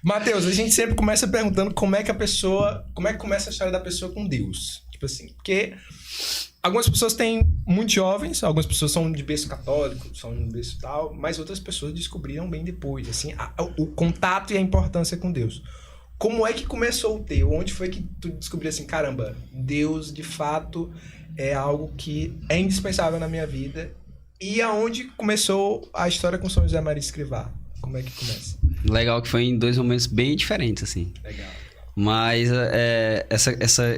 Matheus, a gente sempre começa perguntando como é que começa a história da pessoa com Deus. Tipo assim, porque algumas pessoas têm muito jovens, algumas pessoas são de berço católico, são de berço tal, mas outras pessoas descobriram bem depois, assim, o contato e a importância com Deus. Como é que começou o teu? Onde foi que tu descobriu assim, caramba, Deus de fato é algo que é indispensável na minha vida? E aonde começou a história com São José Maria Escrivá? Como é que começa? Legal que foi em 2 momentos bem diferentes, assim. Legal. Mas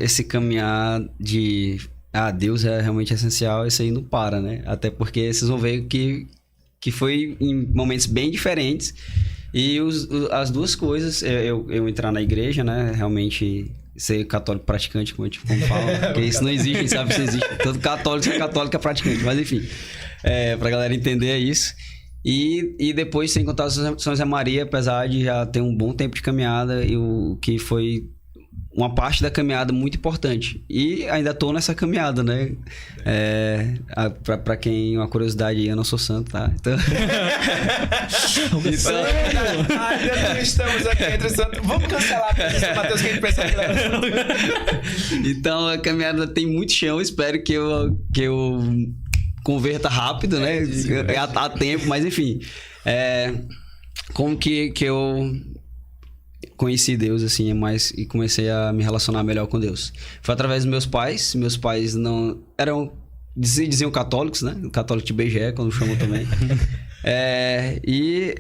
esse caminhar de... Deus é realmente essencial, isso aí não para, né? Até porque vocês vão ver que foi em momentos bem diferentes. E as duas coisas, eu entrar na igreja, né? Realmente ser católico praticante, como fala. Porque isso não existe, a gente sabe que isso existe. Todo católico é católico é praticante. Mas enfim, pra galera entender isso. E depois, sem contar São José Maria, apesar de já ter um bom tempo de caminhada, o que foi uma parte da caminhada muito importante. E ainda tô nessa caminhada, né? Pra quem, uma curiosidade aí, eu não sou santo, tá? Então... Ainda não estamos aqui entre os santos. Vamos cancelar o Matheus, que a gente pensa que não. Então, a caminhada tem muito chão. Espero que eu converta rápido, né? Há tempo, mas enfim. Como que eu conheci Deus, assim, e comecei a me relacionar melhor com Deus? Foi através dos meus pais. Meus pais não... diziam católicos, né? Católico de BGE, quando chamam também. E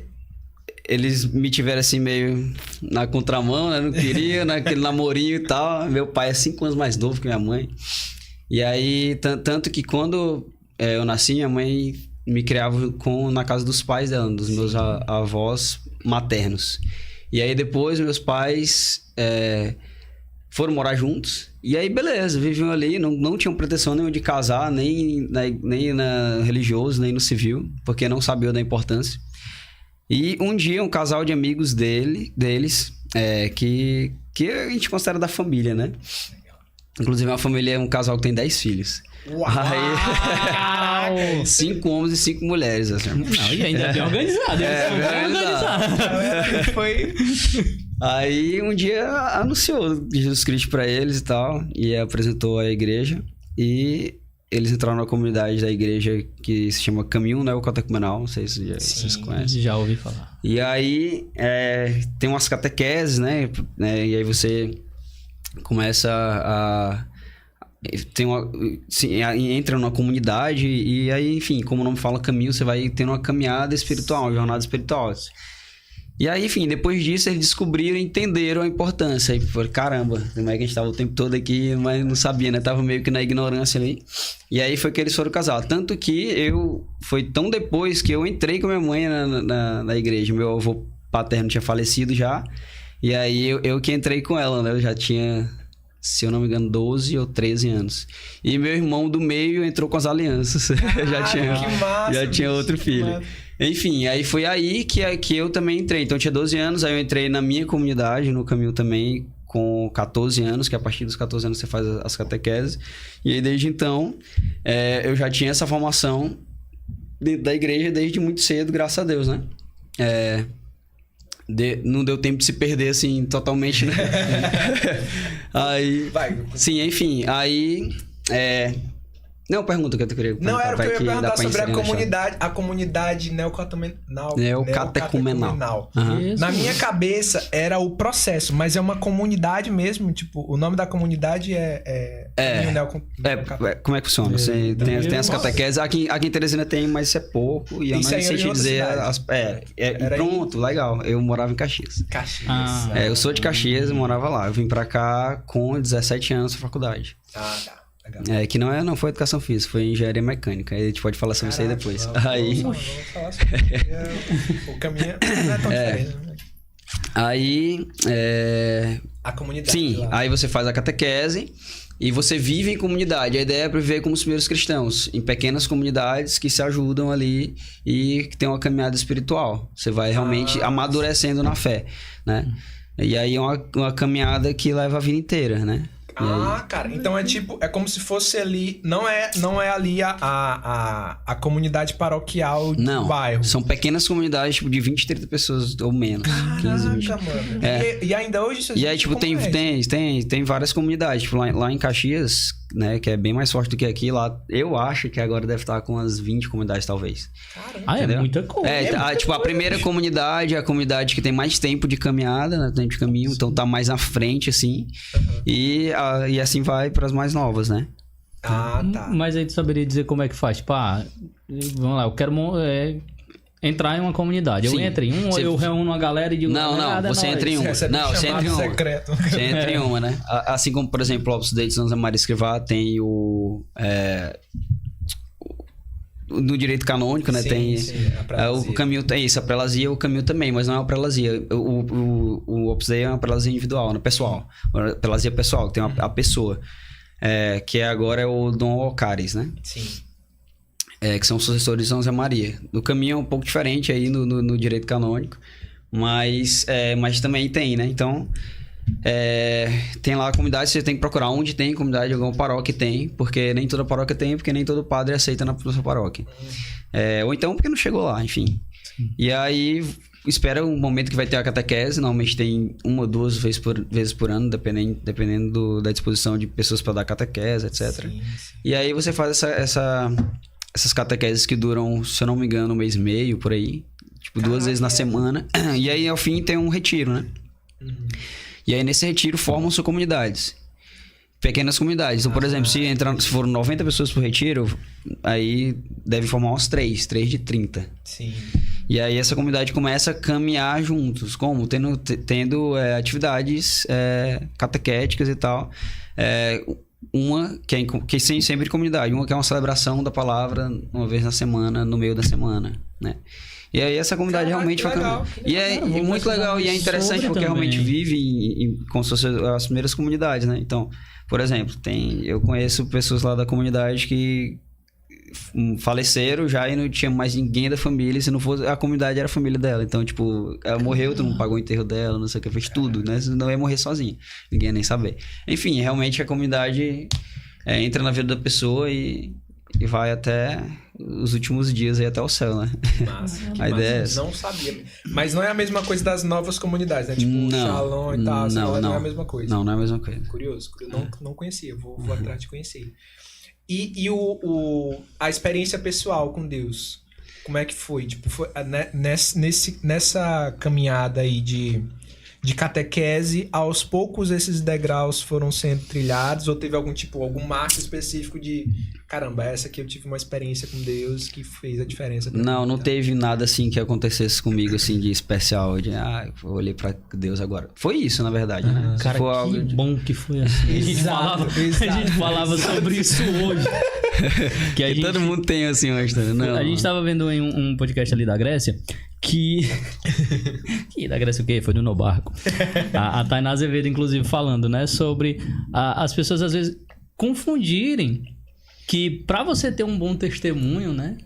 eles me tiveram, assim, meio na contramão, né? Não queria, naquele namorinho e tal. Meu pai é 5 anos mais novo que minha mãe. E aí, tanto que quando eu nasci, minha mãe me criava na casa dos pais dela, dos meus avós maternos. E aí depois meus pais foram morar juntos. E aí beleza, viviam ali, não tinham pretensão nenhuma de casar, nem na religioso, nem no civil, porque não sabiam da importância. E um dia um casal de amigos deles, que a gente considera da família, né? Inclusive a família é um casal que tem 10 filhos. Uau! Aí, 5 homens e 5 mulheres, assim. Não, e ainda é bem organizado. Bem organizado. Foi... Aí um dia anunciou Jesus Cristo pra eles e tal, e apresentou a igreja, e eles entraram na comunidade da igreja que se chama Caminho Neocatecumenal, não sei se vocês conhecem. Já ouvi falar. E aí tem umas catequeses, né? E aí você começa entra numa comunidade e aí, enfim, como o nome fala caminho, você vai tendo uma caminhada espiritual, uma jornada espiritual. E aí, enfim, depois disso eles descobriram e entenderam a importância. Aí falei, caramba, como é que a gente tava o tempo todo aqui, mas não sabia, né? Tava meio que na ignorância ali. E aí foi que eles foram casar. Tanto que foi tão depois que eu entrei com minha mãe na igreja. Meu avô paterno tinha falecido já. E aí eu que entrei com ela, né? Eu já tinha, se eu não me engano, 12 ou 13 anos. E meu irmão do meio entrou com as alianças. Já tinha outro filho. Massa. Enfim, aí foi aí que eu também entrei. Então eu tinha 12 anos, aí eu entrei na minha comunidade, no caminho também, com 14 anos, que a partir dos 14 anos você faz as catequeses. E aí desde então, eu já tinha essa formação dentro da igreja desde muito cedo, graças a Deus, né? Não deu tempo de se perder, assim, totalmente, né? Aí... Sim, enfim, aí... Não, pergunta que eu queria perguntar. Não, era que eu ia perguntar sobre a comunidade neocatecumenal. Uhum. Na minha cabeça era o processo, mas é uma comunidade mesmo, tipo, o nome da comunidade como é que funciona? Você tem as catequeses, aqui em Teresina tem, mas isso é pouco, e eu não sei te dizer... Pronto, legal, eu morava em Caxias. Eu sou de Caxias e morava lá, eu vim pra cá com 17 anos na faculdade. Ah, tá. Legal. Que não foi educação física, foi engenharia mecânica. Aí a gente pode falar sobre isso aí depois. Vamos falar sobre o caminho não é tão diferente, né? Aí... A comunidade. Sim, lá. Aí você faz a catequese e você vive em comunidade. A ideia é viver como os primeiros cristãos, em pequenas comunidades que se ajudam ali e que tem uma caminhada espiritual. Você vai realmente amadurecendo na fé, né? E aí é uma caminhada que leva a vida inteira, né? Cara, então é como se fosse ali, não é ali a comunidade paroquial do bairro. Não, são pequenas comunidades, tipo, de 20, 30 pessoas ou menos. 15, 20. Mano. E ainda hoje isso E aí, tipo, tem várias comunidades. Tipo, lá em Caxias, né, que é bem mais forte do que aqui, lá eu acho que agora deve estar com umas 20 comunidades, talvez. Caramba. É muita coisa. A primeira comunidade é a comunidade que tem mais tempo de caminhada, né, tempo de caminho, então tá mais à frente, assim. E assim vai para as mais novas, né? Tá. Mas aí tu saberia dizer como é que faz? Tipo, vamos lá, eu quero entrar em uma comunidade. Eu entro em eu reúno uma galera e digo... Não, você entra em uma. Não, você entra em uma. Secreto. Você entra em uma, né? Assim como, por exemplo, o Opus Dei de São José Maria Escrivá tem no direito canônico, né? Tem o caminho, isso, a prelazia, o caminho também, mas não é uma prelazia. O Opus Dei é uma prelazia individual, né? Pessoal. Uma prelazia pessoal, que tem a pessoa. Que agora é o Dom Ocares, né? Sim. Que são sucessores de São José Maria. No caminho é um pouco diferente aí no direito canônico, mas também tem, né? Então, tem lá a comunidade, você tem que procurar onde tem comunidade, alguma paróquia tem, porque nem toda paróquia tem, porque nem todo padre aceita na sua paróquia. Ou então porque não chegou lá, enfim. E aí, espera um momento que vai ter a catequese, normalmente tem 1 ou 2 vezes por ano, dependendo da disposição de pessoas para dar catequese, etc. Sim. E aí você faz essas catequeses que duram, se eu não me engano, 1 mês e meio, por aí. Tipo, 2 vezes na semana. E aí, ao fim, tem um retiro, né? E aí, nesse retiro, formam-se comunidades. Pequenas comunidades. Então, por exemplo, se foram 90 pessoas por retiro, aí deve formar uns 3 de 30. Sim. E aí, essa comunidade começa a caminhar juntos. Como? Tendo atividades catequéticas e tal. Uma que é sempre comunidade, uma que é uma celebração da palavra 1 vez na semana, no meio da semana, né? E aí essa comunidade realmente vai caminhar. E é muito legal e é interessante porque realmente vive como se fossem as primeiras comunidades, né? Então, por exemplo, eu conheço pessoas lá da comunidade que faleceram já e não tinha mais ninguém da família, se não fosse a comunidade era a família dela, então tipo, ela morreu, tu não pagou o enterro dela, não sei o que, fez tudo, né, senão ia morrer sozinha, ninguém ia nem saber. Enfim, realmente a comunidade entra na vida da pessoa e vai até os últimos dias aí até o céu, né? Massa, a ideia é essa. Não sabia. Mas não é a mesma coisa das novas comunidades, né? Tipo, Shalom e tal, não é a mesma coisa. Não é a mesma coisa. Curioso. Não conhecia, vou atrás de conhecer. E a experiência pessoal com Deus, como é que foi? Tipo, nessa caminhada aí de catequese, aos poucos esses degraus foram sendo trilhados ou teve algum marco específico de caramba, essa aqui eu tive uma experiência com Deus que fez a diferença pra mim? Não teve nada assim que acontecesse comigo assim de especial, de eu olhei pra Deus agora. Foi isso, na verdade, né? Cara, foi que bom que foi assim. A gente falava sobre isso hoje. que todo mundo tem assim uma história. Não. A gente tava vendo em um podcast ali da Grécia que da Grécia o quê? Foi do No Barco. A Tainá Azevedo, inclusive, falando, né? Sobre as pessoas, às vezes, confundirem que pra você ter um bom testemunho, né?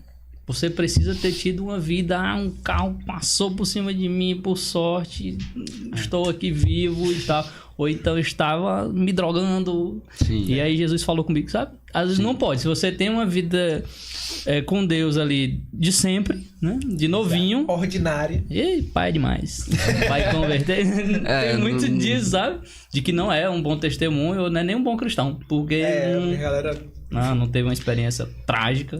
Você precisa ter tido uma vida... um carro passou por cima de mim, por sorte, estou aqui vivo e tal. Ou então estava me drogando. Sim, e aí Jesus falou comigo, sabe? Às vezes não pode. Se você tem uma vida com Deus ali de sempre, né? De novinho. Ordinária. E pai é demais. Vai converter. Tem muito disso, sabe? De que não é um bom testemunho, ou não é nem um bom cristão. Porque galera... não teve uma experiência trágica.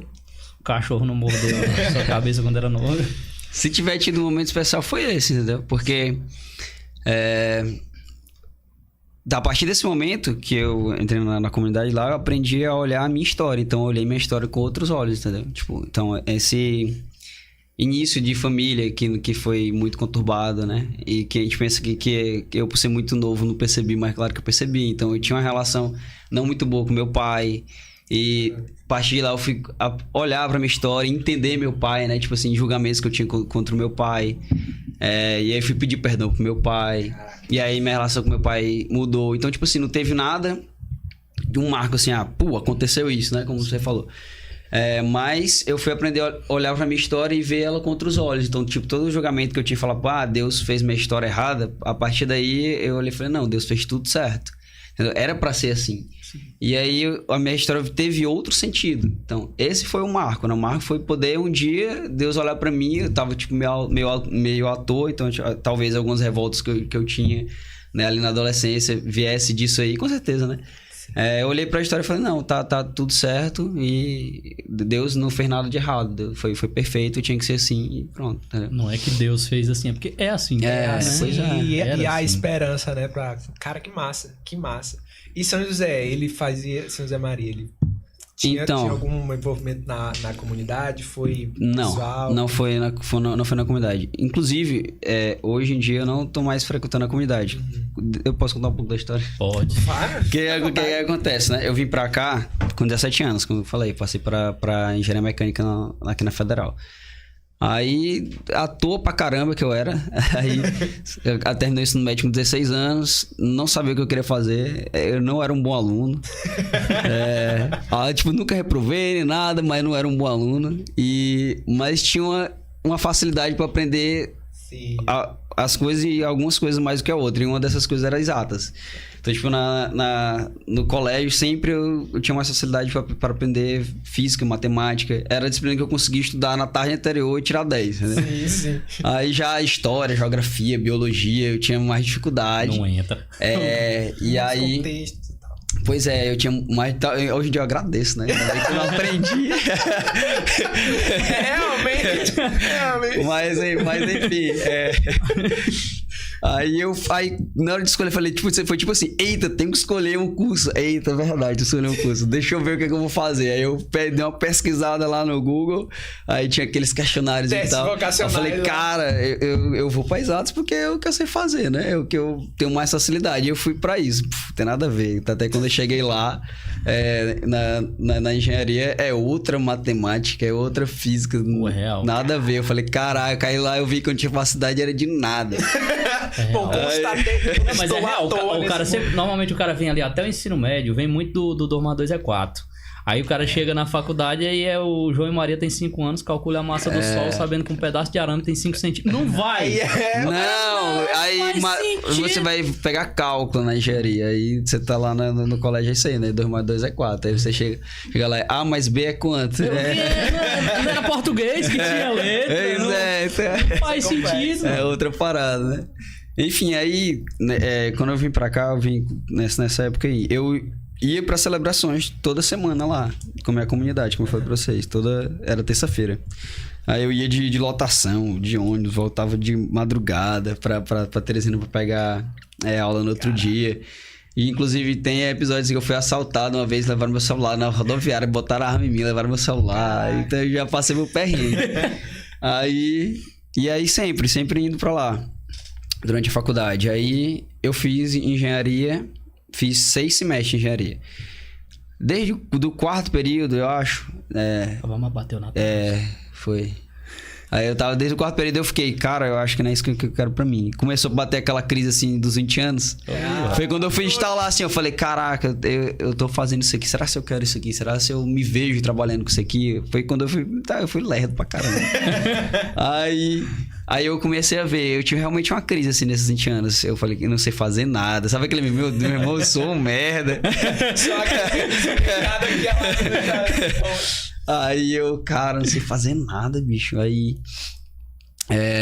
O cachorro não mordeu a sua cabeça quando era novo. Se tiver tido um momento especial, foi esse, entendeu? Porque... a partir desse momento que eu entrei na comunidade lá, eu aprendi a olhar a minha história. Então, eu olhei minha história com outros olhos, entendeu? Tipo, então, esse início de família que foi muito conturbado, né? E que a gente pensa que eu, por ser muito novo, não percebi, mas claro que eu percebi. Então, eu tinha uma relação não muito boa com meu pai. E a partir de lá, eu fui olhar pra minha história, entender meu pai, né? Tipo assim, julgamentos que eu tinha contra o meu pai. E aí, fui pedir perdão pro meu pai. E aí, minha relação com meu pai mudou. Então, tipo assim, não teve nada de um marco assim, aconteceu isso, né? Como você falou. Mas eu fui aprender a olhar pra minha história e ver ela com outros olhos. Então, tipo, todo o julgamento que eu tinha falado, Deus fez minha história errada, a partir daí eu olhei e falei, não, Deus fez tudo certo. Entendeu? Era pra ser assim. Sim. E aí a minha história teve outro sentido. Então, esse foi o marco, né? O marco foi poder um dia Deus olhar pra mim, eu tava tipo meio à toa, então talvez algumas revoltas que eu tinha, né, ali na adolescência viesse disso aí, com certeza, né? Eu olhei pra história e falei, não, tá tudo certo e Deus não fez nada de errado, foi perfeito, tinha que ser assim e pronto. Entendeu? Não é que Deus fez assim, é porque é assim. E a assim. Esperança, né? Cara, que massa. E São José, ele fazia... São José Maria, ele... Tinha algum envolvimento na comunidade? Foi visual? Não foi na comunidade. Inclusive, hoje em dia eu não tô mais frequentando a comunidade. Eu posso contar um pouco da história? Pode. O que acontece, né? Eu vim pra cá com 17 anos, como eu falei. Passei pra engenharia mecânica aqui na Federal. Aí, à toa pra caramba que eu era. Aí, eu terminei o ensino médio com 16 anos. Não sabia o que eu queria fazer. Eu não era um bom aluno. Tipo, nunca reprovei nem nada, mas não era um bom aluno. Mas tinha uma facilidade pra aprender as coisas e algumas coisas mais do que a outra. E uma dessas coisas era exatas. Então, tipo, no colégio, sempre eu tinha mais facilidade para aprender física, matemática. Era a disciplina que eu conseguia estudar na tarde anterior e tirar 10, né? Sim. Aí já história, geografia, biologia, eu tinha mais dificuldade. Não entra. E aí... Contextos e tal. Pois é, eu tinha mais... Hoje em dia eu agradeço, né? Ainda bem que eu não aprendi. Realmente. Mas enfim... Aí na hora de escolher, eu falei, foi tipo assim, eita, tenho que escolher um curso. Eita, verdade, escolher um curso. Deixa eu ver o que eu vou fazer. Aí eu dei uma pesquisada lá no Google, aí tinha aqueles questionários e tal. Eu falei, cara, eu vou pra exatos porque é o que eu sei fazer, né? É o que eu tenho mais facilidade. E eu fui pra isso. Tem nada a ver. Até quando eu cheguei lá, na engenharia, é outra matemática, é outra física. Real. Nada a ver. Eu falei, caraca, aí lá eu vi que eu não tinha facilidade, era de nada. Pô, mas é real. O cara sempre, normalmente o cara vem ali até o ensino médio, vem muito do Dorma 2 é 4. Aí o cara chega na faculdade e aí o João e Maria tem 5 anos, calcula a massa do Sol, sabendo que um pedaço de arame tem 5 centímetros. Não vai! Você vai pegar cálculo na engenharia, aí você tá lá no colégio, é isso aí, né? 2 mais 2 é 4. Aí você chega lá, A mais B é quanto? Não era português que tinha letra. Não faz sentido. É outra parada, né? Enfim, aí, quando eu vim pra cá, eu vim nessa época aí, eu ia pra celebrações toda semana lá, com a minha comunidade, como eu falei pra vocês, era terça-feira. Aí eu ia de lotação, de ônibus, voltava de madrugada pra Teresina pra pegar aula no outro dia. E, inclusive, tem episódios que eu fui assaltado uma vez, levaram meu celular na rodoviária, botaram a arma em mim, levaram meu celular, então eu já passei meu perrengue. E aí sempre indo pra lá. Durante a faculdade. Aí eu fiz engenharia, fiz 6 semestres de engenharia. Desde do 4º período, eu acho. Vamos bateu na foi. Aí eu tava desde o 4º período, eu fiquei, cara, eu acho que não é isso que eu quero pra mim. Começou a bater aquela crise assim dos 20 anos. Foi quando eu fui instalar assim, eu falei, caraca, eu tô fazendo isso aqui, será que eu quero isso aqui? Será que eu me vejo trabalhando com isso aqui? Foi quando eu fui lerdo pra caramba. Aí eu comecei a ver, eu tive realmente uma crise assim nesses 20 anos. Eu falei que eu não sei fazer nada. Sabe aquele meu irmão, eu sou um merda. Só Aí eu, cara, não sei fazer nada, bicho. Aí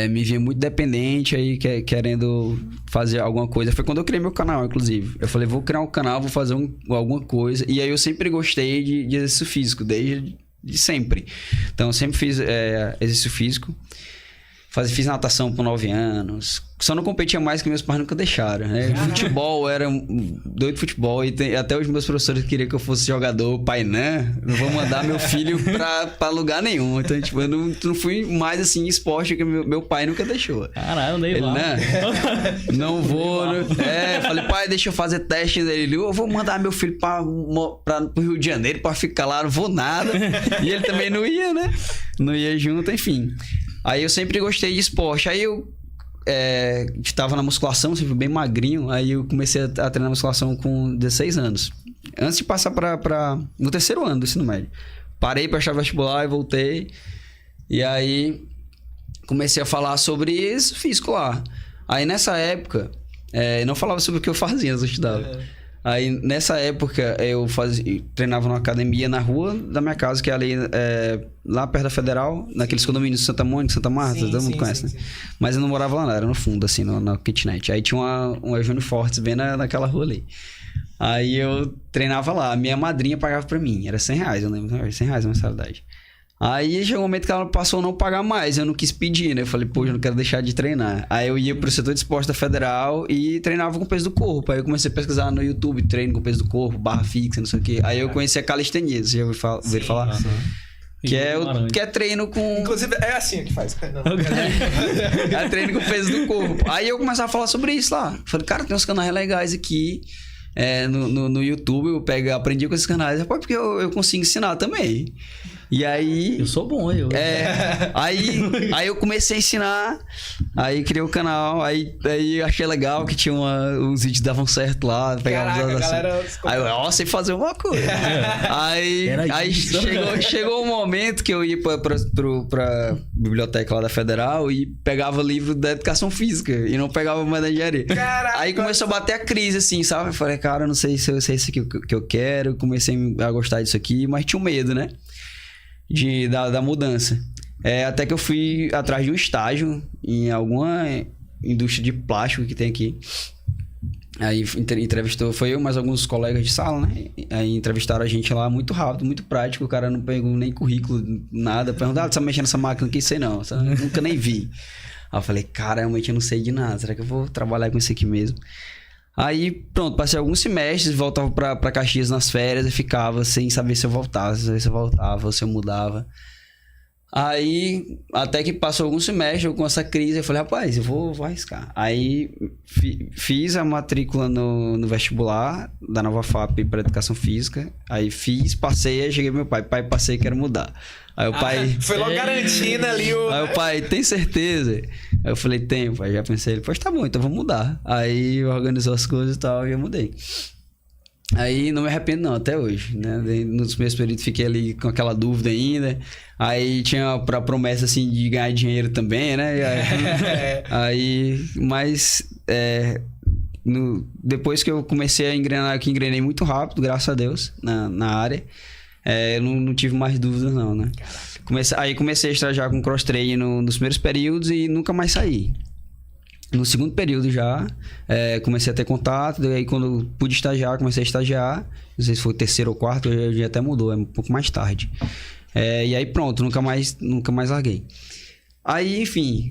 me vi muito dependente, aí querendo fazer alguma coisa. Foi quando eu criei meu canal, inclusive. Eu falei, vou criar um canal, vou fazer alguma coisa. E aí eu sempre gostei de exercício físico, desde sempre. Então eu sempre fiz exercício físico. Fiz natação por 9 anos. Só não competia mais que meus pais nunca deixaram, né? Futebol, era doido de futebol. E até os meus professores queriam que eu fosse jogador. Pai, não vou mandar meu filho pra lugar nenhum. Então, tipo, eu não fui mais, assim, esporte que meu pai nunca deixou. Caralho, nem lá. Não vou. Falei, pai, deixa eu fazer teste dele. Eu vou mandar meu filho pro Rio de Janeiro pra ficar lá. Não vou nada. E ele também não ia, né? Não ia junto, enfim. Aí eu sempre gostei de esporte. Aí eu estava na musculação, sempre bem magrinho. Aí eu comecei a treinar musculação com 16 anos. Antes de passar no 3º ano do ensino médio. parei pra achar vestibular e voltei. E aí comecei a falar sobre esse físico lá. Aí nessa época, eu não falava sobre o que eu fazia, eu estudava. Aí nessa época eu treinava numa academia na rua da minha casa, que é ali lá perto da Federal, naqueles condomínios de Santa Mônica, Santa Marta, todo mundo conhece, né? Mas eu não morava lá, não, era no fundo, assim, na kitnet. Aí tinha uma Júnior Fortes bem naquela rua ali. Aí eu treinava lá, a minha madrinha pagava pra mim, era R$100, eu lembro, R$100 a mensalidade. Aí chegou um momento que ela passou a não pagar mais, eu não quis pedir, né? Eu falei, pô, eu não quero deixar de treinar. Aí eu ia pro setor de esporte da Federal e treinava com peso do corpo. Aí eu comecei a pesquisar no YouTube, treino com peso do corpo, barra fixa, não sei o quê. Aí eu conheci a calistenia, você já ouviu falar? Que é treino com... Inclusive, é assim que faz. É treino com peso do corpo. Aí eu começava a falar sobre isso lá. Falei, cara, tem uns canais legais aqui no YouTube. Eu aprendi com esses canais. Pô, porque eu consigo ensinar também. E aí... Eu sou bom, Aí eu comecei a ensinar, aí criei o canal, aí achei legal que tinha os vídeos davam certo lá. Caraca, a galera... Aí eu sei fazer uma coisa. Aí chegou um momento que eu ia pra biblioteca lá da Federal e pegava livro da educação física e não pegava mais da engenharia. Caraca, aí começou a bater a crise, assim, sabe? Eu falei, cara, não sei se eu sei isso aqui que eu quero. Comecei a gostar disso aqui, mas tinha um medo, né? Da mudança. Até que eu fui atrás de um estágio em alguma indústria de plástico que tem aqui. Aí entrevistou, foi eu mais alguns colegas de sala, né? Aí entrevistaram a gente lá muito rápido, muito prático. O cara não pegou nem currículo, nada. Perguntaram, você tá mexendo nessa máquina aqui? Sei não, nunca nem vi. Aí eu falei, cara, realmente eu não sei de nada. Será que eu vou trabalhar com isso aqui mesmo? Aí, pronto, passei alguns semestres, voltava pra Caxias nas férias e ficava sem saber se eu voltava, ou se eu mudava. Aí, até que passou alguns semestres, eu com essa crise, eu falei, rapaz, eu vou arriscar. Aí, fiz a matrícula no vestibular da Nova FAP para Educação Física. Aí passei, aí cheguei pro meu pai, passei, quero mudar. Aí o pai... Foi logo garantindo ali o... Aí o pai, tem certeza? Aí eu falei, tenho, pai. Já pensei, pois tá bom, então vamos mudar. Aí organizou as coisas e tal, e eu mudei. Aí não me arrependo não, até hoje, né? Nos primeiros períodos fiquei ali com aquela dúvida ainda. Aí tinha a promessa, assim, de ganhar dinheiro também, né? Depois que eu comecei a engrenar, que engrenei muito rápido, graças a Deus, na área. Eu não tive mais dúvidas não, né? Comecei a estagiar com cross-training nos primeiros períodos e nunca mais saí. No segundo período já, comecei a ter contato, daí quando pude estagiar, comecei a estagiar. Não sei se foi o terceiro ou quarto, hoje até mudou, é um pouco mais tarde. E aí pronto, nunca mais larguei. Aí, enfim,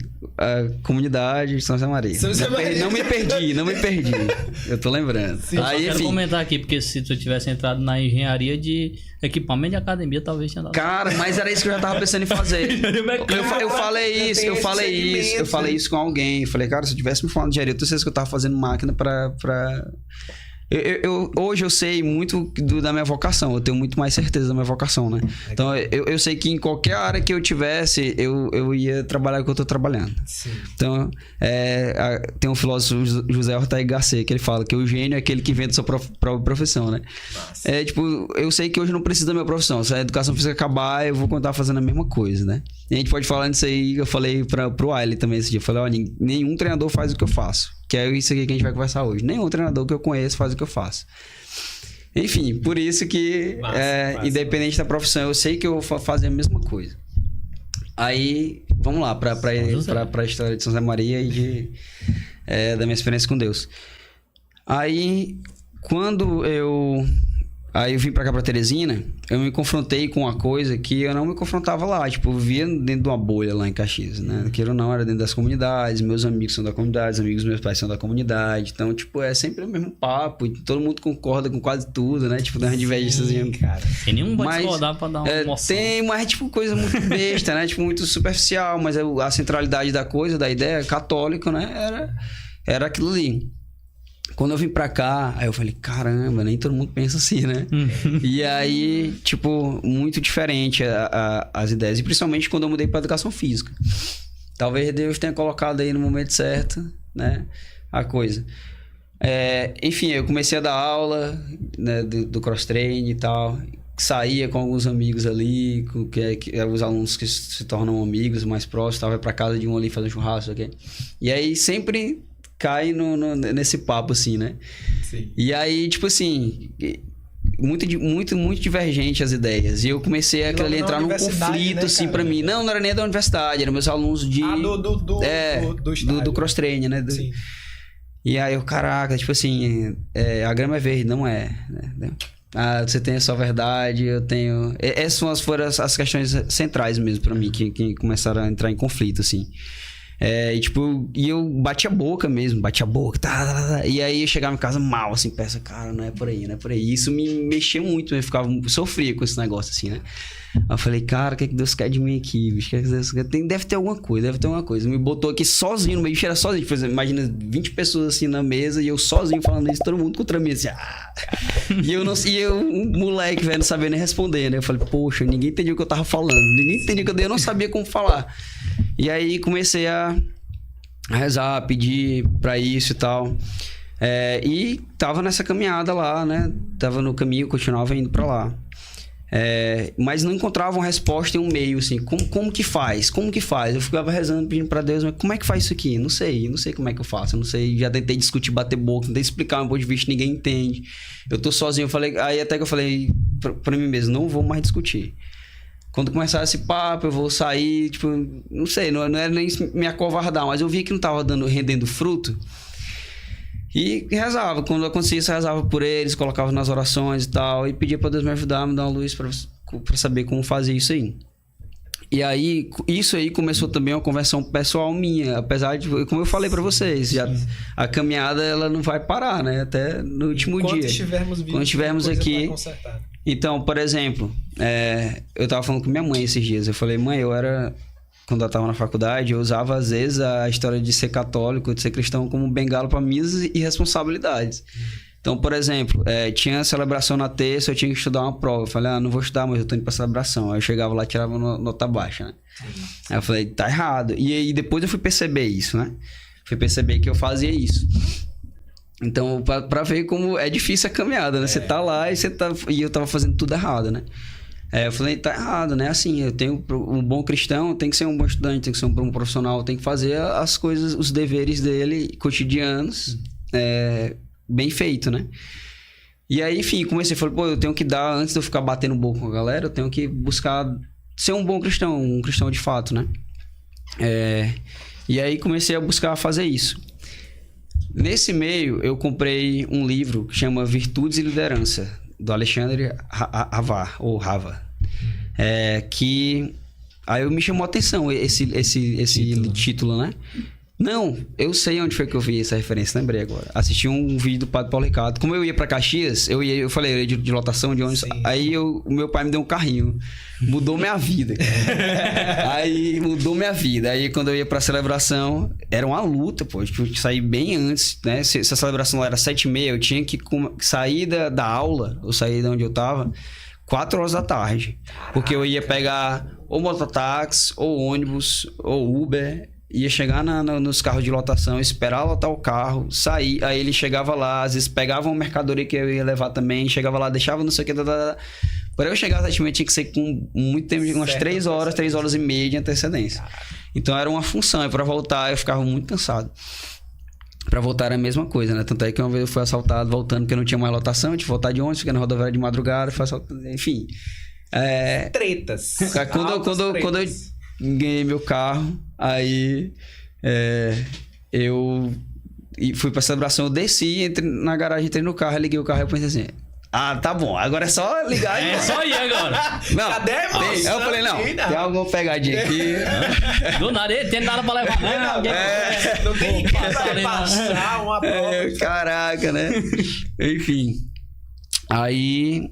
comunidade de São José Maria. Não me perdi. Eu tô lembrando. Sim, aí, quero comentar aqui, porque se tu tivesse entrado na engenharia de equipamento de academia, talvez tinha dado. Cara, mas era isso que eu já tava pensando em fazer. eu falei isso com alguém. Eu falei, cara, se eu tivesse me falando de engenharia, eu tenho certeza que eu tava fazendo máquina pra... Hoje eu sei muito da minha vocação, eu tenho muito mais certeza da minha vocação, né? Então eu sei que em qualquer área que eu tivesse, eu ia trabalhar com o que eu tô trabalhando. Sim. Então, tem um filósofo, José Ortega Gasset, que ele fala que o gênio é aquele que inventa sua própria profissão, né? Nossa. Eu sei que hoje eu não preciso da minha profissão. Se a educação física acabar, eu vou continuar fazendo a mesma coisa, né? E a gente pode falar nisso aí, eu falei pro Wiley também esse dia. Eu falei, olha, nenhum treinador faz o que eu faço. Que é isso aqui que a gente vai conversar hoje. Nenhum treinador que eu conheço faz o que eu faço. Enfim, por isso que, independente da profissão, eu sei que eu vou fazer a mesma coisa. Aí, vamos lá, pra a história de São José Maria e da minha experiência com Deus. Aí, quando eu vim pra cá, pra Teresina, eu me confrontei com uma coisa que eu não me confrontava lá. Tipo, eu vivia dentro de uma bolha lá em Caxias, né? Aquilo não era dentro das comunidades, meus amigos são da comunidade, os amigos dos meus pais são da comunidade. Então, tipo, é sempre o mesmo papo. E todo mundo concorda com quase tudo, né? Tipo, das divergências. Cara. Tem nenhum vai discordar pra dar uma emoção. Tem, mas tipo, coisa muito besta, né? Tipo, muito superficial. Mas a centralidade da coisa, da ideia, católico, né? Era aquilo ali. Quando eu vim pra cá, aí eu falei, caramba, nem todo mundo pensa assim, né? E aí, tipo, muito diferente as ideias. E principalmente quando eu mudei pra educação física. Talvez Deus tenha colocado aí no momento certo, né? A coisa. Enfim, eu comecei a dar aula, né, do cross-training e tal. saía com alguns amigos ali, que os alunos que se tornam amigos mais próximos, tava pra casa de um ali fazer um churrasco, ok? E aí sempre cai nesse papo, assim, né? Sim. E aí, tipo assim, muito divergente as ideias. E eu comecei a entrar num conflito, né, assim, pra mim. Não era nem da universidade, eram meus alunos de... do cross-training, né? Sim. E aí eu, caraca, tipo assim, a grama é verde, não é, né? Você tem a sua verdade, eu tenho... Essas foram as questões centrais mesmo pra mim, que começaram a entrar em conflito, assim. E eu bati a boca mesmo, tá. E aí eu chegava em casa mal, assim, pensa, cara, não é por aí. Isso me mexia muito, eu sofria com esse negócio, assim, né? Aí eu falei, cara, o que Deus quer de mim aqui, bicho? Deve ter alguma coisa. Me botou aqui sozinho, no meio, era sozinho. Por exemplo, imagina 20 pessoas assim na mesa e eu sozinho falando isso, todo mundo contra mim, assim, E eu, um moleque, velho, não sabia nem responder, né? Eu falei, poxa, ninguém entendia o que eu tava falando, eu não sabia como falar. E aí comecei a rezar, pedir pra isso e tal. E tava nessa caminhada lá, né? Tava no caminho, continuava indo pra lá. Mas não encontrava uma resposta em um meio, assim, como que faz? Eu ficava rezando, pedindo pra Deus, mas como é que faz isso aqui? Não sei como é que eu faço, não sei, já tentei discutir, bater boca, tentei explicar meu ponto de vista, ninguém entende. Eu tô sozinho, aí até que eu falei pra mim mesmo, não vou mais discutir. Quando começar esse papo, eu vou sair, tipo, não sei, não era nem me acovardar, mas eu vi que não tava rendendo fruto. E rezava, quando acontecia isso, rezava por eles, colocava nas orações e tal, e pedia pra Deus me ajudar, me dar uma luz pra saber como fazer isso aí. E aí, isso aí começou também uma conversão pessoal minha, apesar de, como eu falei pra vocês, a caminhada ela não vai parar, né, até no último dia. Quando estivermos aqui. Então, por exemplo, eu tava falando com minha mãe esses dias, eu falei, mãe, quando eu estava na faculdade, eu usava às vezes a história de ser católico, de ser cristão como bengala para minhas irresponsabilidades. Então, por exemplo, tinha celebração na terça, eu tinha que estudar uma prova. Eu falei, não vou estudar, mas eu tô indo pra celebração. Aí eu chegava lá e tirava nota baixa, né? Aí eu falei, tá errado. E aí depois eu fui perceber isso, né? Fui perceber que eu fazia isso. Então, pra ver como é difícil a caminhada, né? Você tá lá e eu tava fazendo tudo errado, né? Eu falei, tá errado, né? Assim, eu tenho um bom cristão, tem que ser um bom estudante, tem que ser um bom profissional, tem que fazer as coisas, os deveres dele cotidianos, bem feito, né? E aí, enfim, comecei, falei, eu tenho que dar, antes de eu ficar batendo boca com a galera, eu tenho que buscar ser um bom cristão, um cristão de fato, né? E aí comecei a buscar fazer isso. Nesse meio, eu comprei um livro que chama Virtudes e Liderança, do Alexandre Rava. Que aí me chamou a atenção esse título, né? Não, eu sei onde foi que eu vi essa referência, lembrei agora. Assisti um vídeo do Padre Paulo Ricardo. Como eu ia pra Caxias, eu falei, eu ia de lotação de ônibus. Sim. Aí o meu pai me deu um carrinho. Mudou minha vida. Aí mudou minha vida. Aí quando eu ia pra celebração, era uma luta, pô. Eu tinha que sair bem antes, né? Se a celebração lá era 7h30, eu tinha que sair da aula, ou sair de onde eu tava, 4 horas da tarde. Caraca. Porque eu ia pegar ou mototáxi, ou ônibus, ou Uber. Ia chegar nos carros de lotação, esperar lotar o carro, sair. Aí ele chegava lá, às vezes pegava uma mercadoria que eu ia levar também, chegava lá, deixava não sei o que. Para eu chegar às 7h30 tinha que ser com muito tempo, umas 3 horas e meia de antecedência. Caraca. Então era uma função. E para voltar eu ficava muito cansado. Para voltar era a mesma coisa, né? Tanto é que uma vez eu fui assaltado voltando porque não tinha mais lotação, eu tive que voltar de ônibus, fiquei na rodoviária de madrugada, fui assaltado, enfim. Tretas. Quando eu ganhei meu carro, aí eu fui pra celebração, eu desci, entrei na garagem, entrei no carro, liguei o carro e eu pensei assim, tá bom, agora é só ligar. Só ir agora. Não, cadê, moço? Eu falei, não, tem alguma pegadinha aqui. Do nada, tem nada pra levar. Não tem ninguém pra passar uma prova. Caraca, né? Enfim. Aí,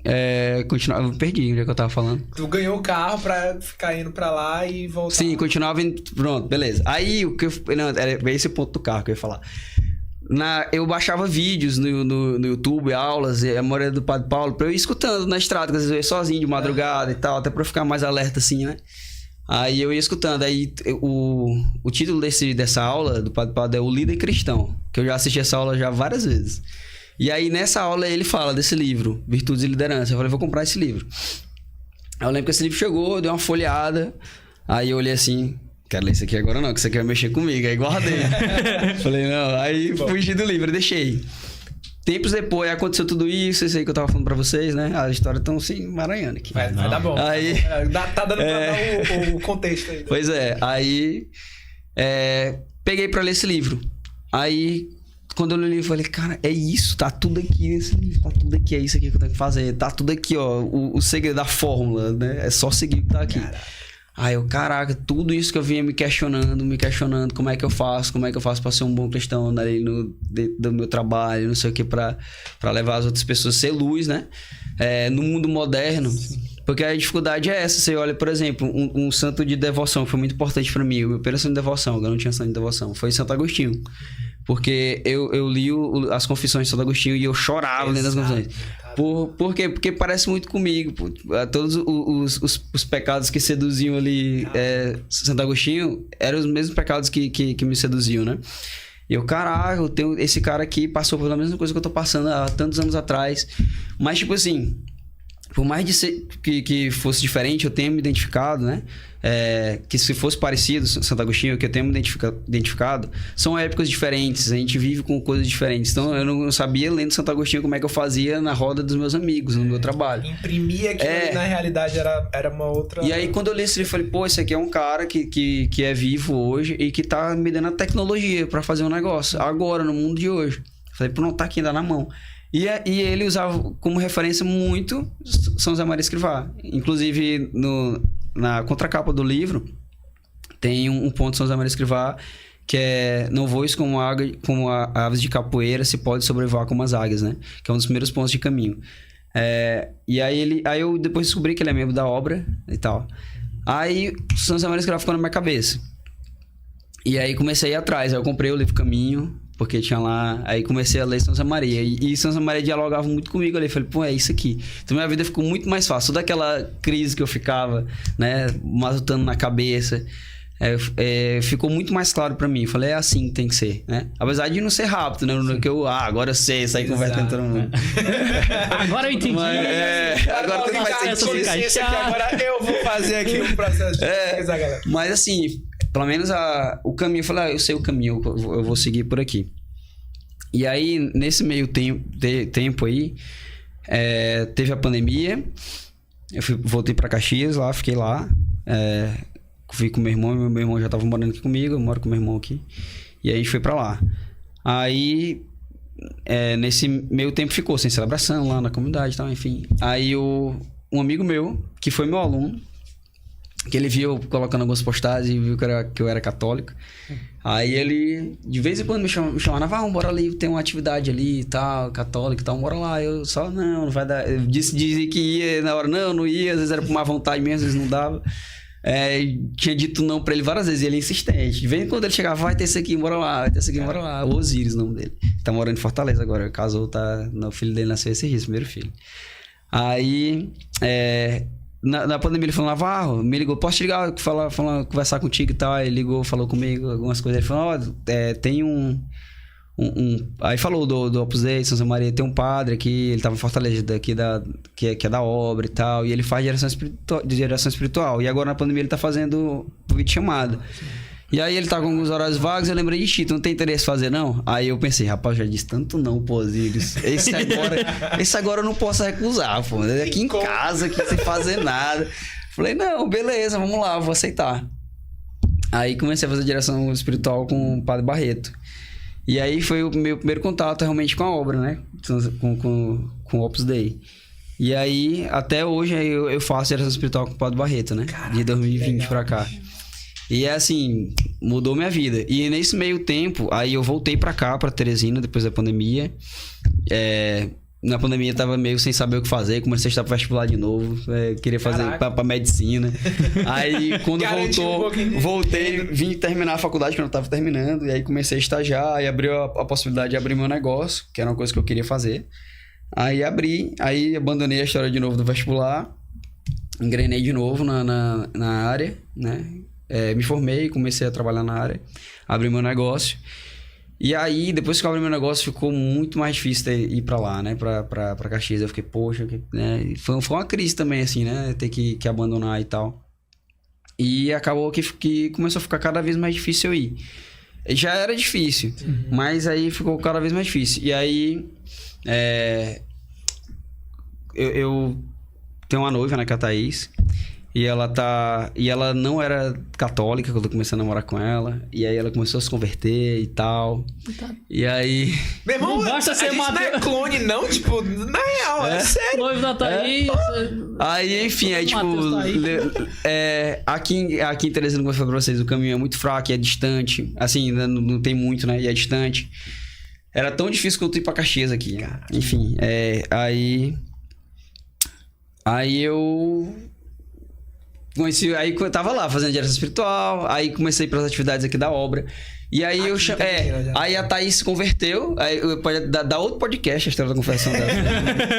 continuava, eu perdi onde é que eu tava falando. Tu ganhou o carro pra ficar indo pra lá e voltar. Sim, continuava indo, pronto, beleza. Aí, era esse o ponto do carro que eu ia falar. Eu baixava vídeos no YouTube, aulas, a maioria do Padre Paulo, pra eu ir escutando na estrada, às vezes eu ia sozinho de madrugada e tal, até pra eu ficar mais alerta assim, né? Aí eu ia escutando, aí o título dessa aula do Padre Paulo é O Líder Cristão, que eu já assisti essa aula já várias vezes. E aí, nessa aula, ele fala desse livro, Virtudes e Liderança. Eu falei, vou comprar esse livro. Aí eu lembro que esse livro chegou, eu dei uma folheada. Aí eu olhei assim, quero ler isso aqui agora não, que você quer mexer comigo. Aí guardei. Falei, não. Aí fugi do livro, deixei. Tempos depois, aconteceu tudo isso aí que eu tava falando pra vocês, né? A história tão assim, emaranhando aqui. Vai dar bom. Aí, tá dando pra dar o contexto aí. Pois é, aí peguei pra ler esse livro. Aí, quando eu li o livro, eu falei, cara, é isso, tá tudo aqui nesse livro, tá tudo aqui, é isso aqui que eu tenho que fazer, tá tudo aqui, ó, o segredo da fórmula, né? É só seguir o que tá aqui. Aí eu, caraca, tudo isso que eu vinha me questionando, como é que eu faço pra ser um bom cristão ali dentro do meu trabalho, não sei o que, pra levar as outras pessoas a ser luz, né? No mundo moderno. Porque a dificuldade é essa. Você olha, por exemplo, um santo de devoção que foi muito importante pra mim. O meu primeiro santo de devoção, eu não tinha santo de devoção, foi Santo Agostinho. Porque eu li as confissões de Santo Agostinho e eu chorava lendo as confissões. Por quê? Porque parece muito comigo. Pô. Todos os pecados que seduziam ali Santo Agostinho eram os mesmos pecados que me seduziam, né? E eu, caraca, eu tenho esse cara aqui passou pela mesma coisa que eu tô passando há tantos anos atrás. Mas, tipo assim, por mais de ser que fosse diferente, eu tenho me identificado, né? Que se fosse parecido, Santo Agostinho, que eu tenho me identificado, são épocas diferentes, a gente vive com coisas diferentes. Então, eu não sabia, lendo Santo Agostinho, como é que eu fazia na roda dos meus amigos, no meu trabalho. Imprimia que na realidade era uma outra... E aí, quando eu li esse livro, eu falei, pô, esse aqui é um cara que é vivo hoje e que tá me dando a tecnologia pra fazer um negócio, agora, no mundo de hoje. Eu falei, pô, não tá aqui, ainda na mão. E ele usava como referência muito São José Maria Escrivá. Inclusive, na contracapa do livro, tem um ponto de São José Maria Escrivá que é: não voes como aves de capoeira, se pode sobrevoar como as águias, né? Que é um dos primeiros pontos de caminho. E aí eu depois descobri que ele é membro da obra e tal. Aí São José Maria Escrivá ficou na minha cabeça. E aí comecei a ir atrás. Aí eu comprei o livro Caminho, porque tinha lá... Aí comecei a ler São José Maria. E São José Maria dialogava muito comigo ali. Falei, pô, é isso aqui. Então minha vida ficou muito mais fácil. Toda aquela crise que eu ficava, né, matutando na cabeça, ficou muito mais claro pra mim. Falei, é assim que tem que ser, né? Apesar de não ser rápido, né? No que eu, agora eu sei, sair conversando com todo mundo. Agora eu entendi. Agora tudo faz sentido. Agora eu vou fazer aqui um processo de pesquisar, galera. Mas assim... Pelo menos o caminho, eu falei, eu sei o caminho, eu vou seguir por aqui. E aí, nesse meio tempo aí, teve a pandemia, eu voltei pra Caxias, lá, fiquei lá, fui com meu irmão já tava morando aqui comigo, eu moro com meu irmão aqui, e aí a gente foi pra lá. Aí, nesse meio tempo ficou sem celebração lá na comunidade e tal, enfim. Aí um amigo meu, que foi meu aluno, que ele viu eu colocando algumas postagens e viu que eu era católico. Aí ele, de vez em quando, me chamava, bora ali, tem uma atividade ali e tal, católica e tal, bora lá. Eu só, não vai dar. Eu dizia que ia, na hora não ia, às vezes era por má vontade mesmo, às vezes não dava. Tinha dito não pra ele várias vezes, e ele é insistente. De vez em quando ele chegava, vai ter esse aqui, bora lá, vai ter esse aqui, bora lá. O Osíris, o nome dele. Tá morando em Fortaleza agora, casou, o filho dele nasceu esse risco, primeiro filho. Aí, na pandemia ele falou, Navarro, me ligou, posso te ligar, conversar contigo e tal. Aí ele ligou, falou comigo algumas coisas. Ele falou, tem aí falou do Opus Dei, São José Maria, tem um padre aqui, ele tava em Fortaleza, que é da obra e tal, e ele faz direção espiritual. E agora na pandemia ele tá fazendo videochamada. E aí ele tá com alguns horários vagos, eu lembrei de ti, tu não tem interesse em fazer não? Aí eu pensei, rapaz, já disse tanto não, pô, Osíris. Esse agora eu não posso recusar, pô. É aqui em casa, aqui sem fazer nada. Falei, não, beleza, vamos lá, vou aceitar. Aí comecei a fazer direção espiritual com o Padre Barreto. E aí foi o meu primeiro contato realmente com a obra, né? Com o Opus Dei. E aí, até hoje, eu faço direção espiritual com o Padre Barreto, né? Caraca, de 2020 legal, pra cá. E assim, mudou minha vida. E nesse meio tempo, aí eu voltei pra cá, pra Teresina, depois da pandemia. Na pandemia eu tava meio sem saber o que fazer, comecei a estudar pro vestibular de novo, queria fazer pra medicina. Aí quando voltei, vim terminar a faculdade, que eu não tava terminando, e aí comecei a estagiar, e abriu a possibilidade de abrir meu negócio, que era uma coisa que eu queria fazer. Aí aí abandonei a história de novo do vestibular, engrenei de novo na área, né? Me formei, comecei a trabalhar na área, abri meu negócio. E aí, depois que eu abri meu negócio, ficou muito mais difícil ir pra lá, né? Pra Caxias. Eu fiquei, poxa, né? E foi uma crise também, assim, né? Ter que abandonar e tal. E acabou que começou a ficar cada vez mais difícil eu ir. Já era difícil, mas aí ficou cada vez mais difícil. E aí, eu tenho uma noiva, né, que é a Thaís. E ela não era católica quando eu comecei a namorar com ela. E aí ela começou a se converter e tal. E aí... Meu irmão, Não basta ser não é clone, não. Tipo, na real, é sério. Noivo da Thaís. Aí, enfim, aí, tipo... Aqui em Teresina, como eu falei pra vocês, o caminho é muito fraco e é distante. Assim, não tem muito, né? E é distante. Era tão difícil quanto ir pra Caxias aqui. Enfim, Aí eu... Aí eu tava lá fazendo direção espiritual, aí comecei pelas atividades aqui da obra. E aí aí a Thaís se converteu. Aí pode dar outro podcast a história da conversão dela.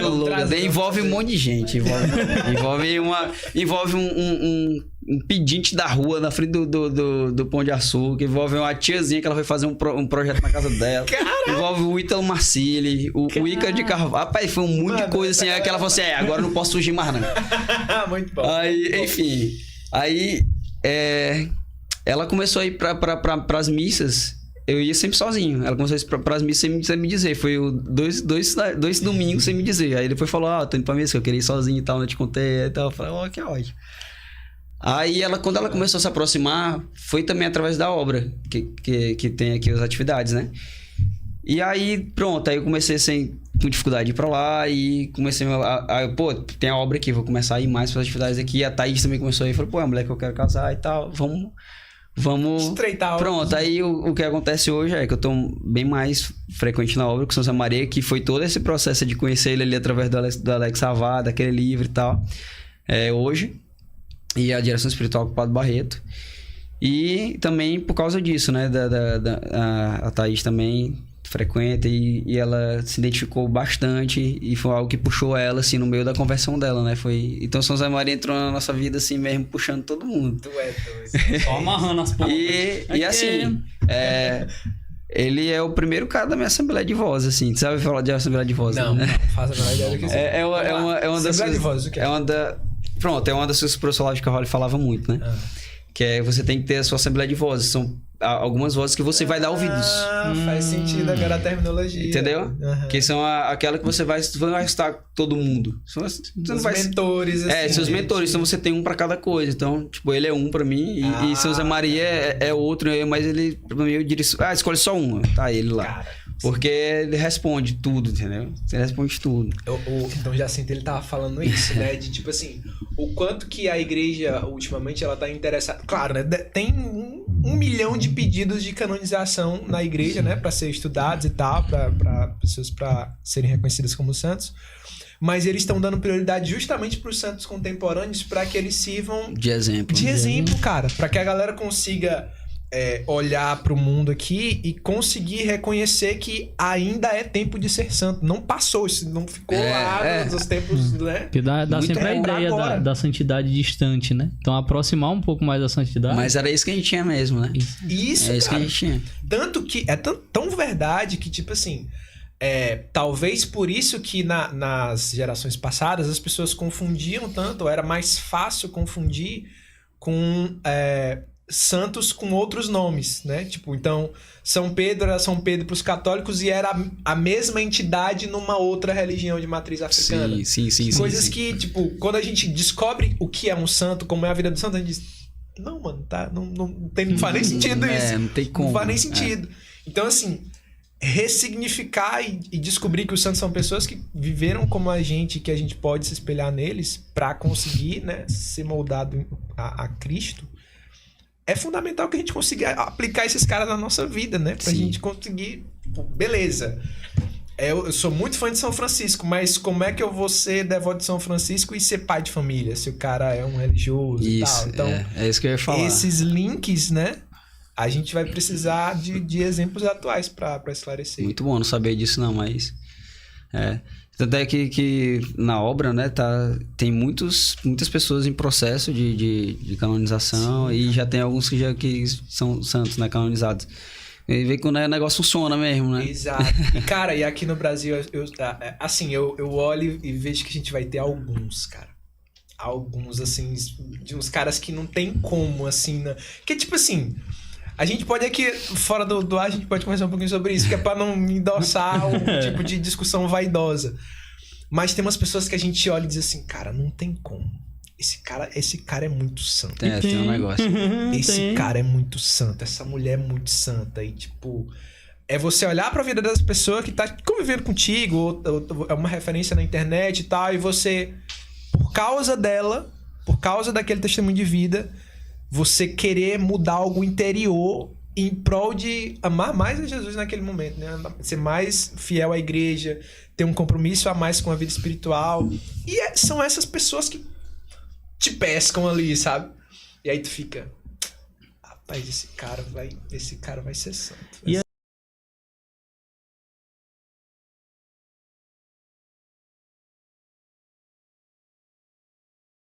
Tô louca. Envolve um monte de gente. Envolve um pedinte da rua na frente do Pão de Açúcar. Envolve uma tiazinha que ela foi fazer um projeto na casa dela. Caraca. Envolve o Ítalo Marcilli, o Ícaro de Carvalho. Rapaz, foi um monte de coisa assim. Aí que ela falou assim: agora eu não posso fugir mais, não. Muito bom. Aí, enfim. Aí, ela começou a ir pras missas. Eu ia sempre sozinho. Ela começou a ir pras missas sem me dizer. Foi dois domingos sem me dizer. Aí depois falou: tô indo pra missa, que eu queria ir sozinho e tal, não te contei e tal. Eu falei: que ótimo. Aí quando ela começou a se aproximar, foi também através da obra que tem aqui as atividades, né? E aí, pronto, aí eu comecei com dificuldade de ir pra lá e comecei tem a obra aqui, vou começar a ir mais pras atividades aqui. E a Thaís também começou a ir, falou: é a mulher que eu quero casar e tal, vamos estreitar. Pronto, aí o que acontece hoje é que eu tô bem mais frequente na obra com São José Maria, que foi todo esse processo de conhecer ele ali através do Alex Savada, daquele livro e tal, hoje. E a direção espiritual com o Padre Barreto. E também por causa disso, né? A Thaís também frequenta e ela se identificou bastante e foi algo que puxou ela, assim, no meio da conversão dela, né? Então São José Maria entrou na nossa vida, assim, mesmo puxando todo mundo. Tu é doido. Só amarrando as pontas. E assim, ele é o primeiro cara da minha Assembleia de Voz, assim. Tu sabe falar de Assembleia de Voz? Não, né? não faça a menor ideia do que é uma das Assembleia de Voz, o que é? Pronto, é uma das coisas que o professor Olavo de Carvalho falava muito, né? Que é você tem que ter a sua Assembleia de Vozes. São algumas vozes que você vai dar ouvidos. Faz sentido agora a terminologia. Entendeu? Que são aquela que você vai estar todo mundo. Os mentores, assim. Seus mentores. Então você tem um pra cada coisa. Então, tipo, ele é um pra mim e São José Maria é outro. Mas ele, pra mim, eu diria, escolhe só um. Tá, ele lá. Cara, porque ele responde tudo, entendeu? Ele responde tudo. Então Jacinto, ele tava falando isso, né? De tipo assim, o quanto que a igreja, ultimamente, ela tá interessada. Claro, né? Tem 1 milhão de pedidos de canonização na igreja, né? Pra ser estudados e tal, pra pessoas pra serem reconhecidas como santos. Mas eles estão dando prioridade justamente pros santos contemporâneos para que eles sirvam de exemplo. De exemplo, cara. Pra que a galera consiga olhar pro mundo aqui e conseguir reconhecer que ainda é tempo de ser santo. Não passou, isso não ficou lá nos tempos, né? Que dá sempre a ideia da santidade distante, né? Então aproximar um pouco mais da santidade. Mas era isso que a gente tinha mesmo, né? Isso, isso que a gente tinha. Tanto que é tão verdade que, tipo assim, talvez por isso que nas gerações passadas as pessoas confundiam tanto, ou era mais fácil confundir com santos com outros nomes, né? Tipo, então, São Pedro era São Pedro para os católicos e era a mesma entidade numa outra religião de matriz africana. Sim. Coisas que, tipo, quando a gente descobre o que é um santo, como é a vida do santo, a gente diz, não, mano, tá, não faz nem sentido isso. Não tem como. Não faz nem sentido. Então, assim, ressignificar e descobrir que os santos são pessoas que viveram como a gente, que a gente pode se espelhar neles para conseguir, né, ser moldado a Cristo. É fundamental que a gente consiga aplicar esses caras na nossa vida, né? Pra gente conseguir... Beleza. Eu sou muito fã de São Francisco, mas como é que eu vou ser devoto de São Francisco e ser pai de família? Se o cara é um religioso e tal. Então, é isso que eu ia falar. Esses links, né? A gente vai precisar de exemplos atuais pra esclarecer. Muito bom, não sabia disso não, mas... Tanto é que na obra, né, tem muitas pessoas em processo de canonização. Sim, e já tem alguns que são santos, né, canonizados. E ver quando o negócio funciona mesmo, né? Exato. E, cara, e aqui no Brasil, eu olho e vejo que a gente vai ter alguns, cara. Alguns, assim, de uns caras que não tem como, assim, né? Que, tipo assim, a gente pode aqui, fora do ar, a gente pode conversar um pouquinho sobre isso, que é pra não endossar um tipo de discussão vaidosa. Mas tem umas pessoas que a gente olha e diz assim, cara, não tem como. Esse cara é muito santo. Tem um negócio. Esse cara é muito santo, essa mulher é muito santa. E, tipo, é você olhar pra vida dessa pessoa que tá convivendo contigo, ou é uma referência na internet e tal, e você, por causa dela, por causa daquele testemunho de vida, você querer mudar algo interior em prol de amar mais a Jesus naquele momento, né? Ser mais fiel à igreja, ter um compromisso a mais com a vida espiritual. E são essas pessoas que te pescam ali, sabe? E aí tu fica, rapaz, esse cara vai ser santo.